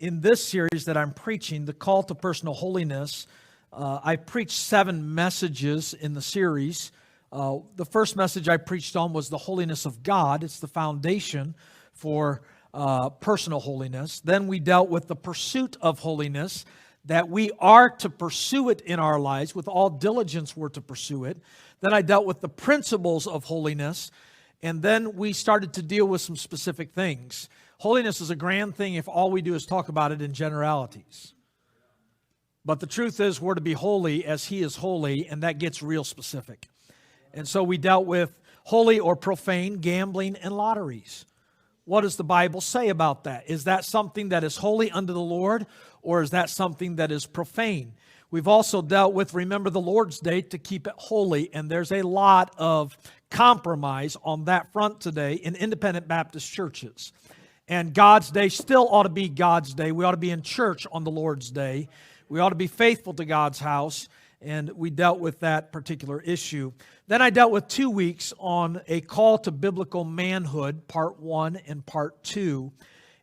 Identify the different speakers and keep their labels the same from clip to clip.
Speaker 1: In this series that I'm preaching, The Call to Personal Holiness, I preached 7 messages in the series. The first message I preached on was the holiness of God. It's the foundation for personal holiness. Then we dealt with the pursuit of holiness, that we are to pursue it in our lives. With all diligence, we're to pursue it. Then I dealt with the principles of holiness. And then we started to deal with some specific things. Holiness is a grand thing if all we do is talk about it in generalities. But the truth is we're to be holy as He is holy, and that gets real specific. And so we dealt with holy or profane, gambling, and lotteries. What does the Bible say about that? Is that something that is holy unto the Lord, or is that something that is profane? We've also dealt with, remember the Lord's Day, to keep it holy, and there's a lot of compromise on that front today in independent Baptist churches. And God's Day still ought to be God's Day. We ought to be in church on the Lord's Day. We ought to be faithful to God's house, and we dealt with that particular issue. Then I dealt with 2 weeks on a call to biblical manhood, part 1 and part 2.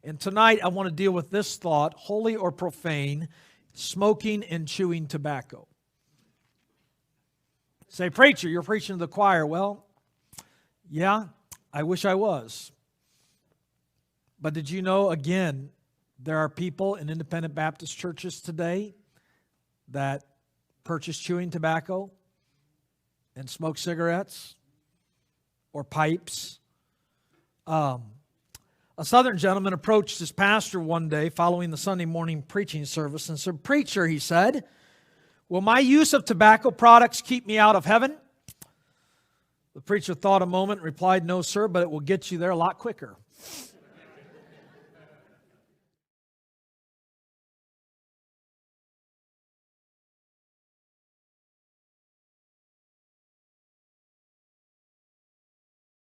Speaker 1: And tonight I want to deal with this thought, holy or profane, smoking and chewing tobacco. Say, preacher, you're preaching to the choir. Well, yeah, I wish I was. But did you know, again, there are people in independent Baptist churches today that purchase chewing tobacco and smoke cigarettes or pipes. A Southern gentleman approached his pastor one day following the Sunday morning preaching service and said, "Preacher," he said, "will my use of tobacco products keep me out of heaven?" The preacher thought a moment and replied, "No, sir, but it will get you there a lot quicker."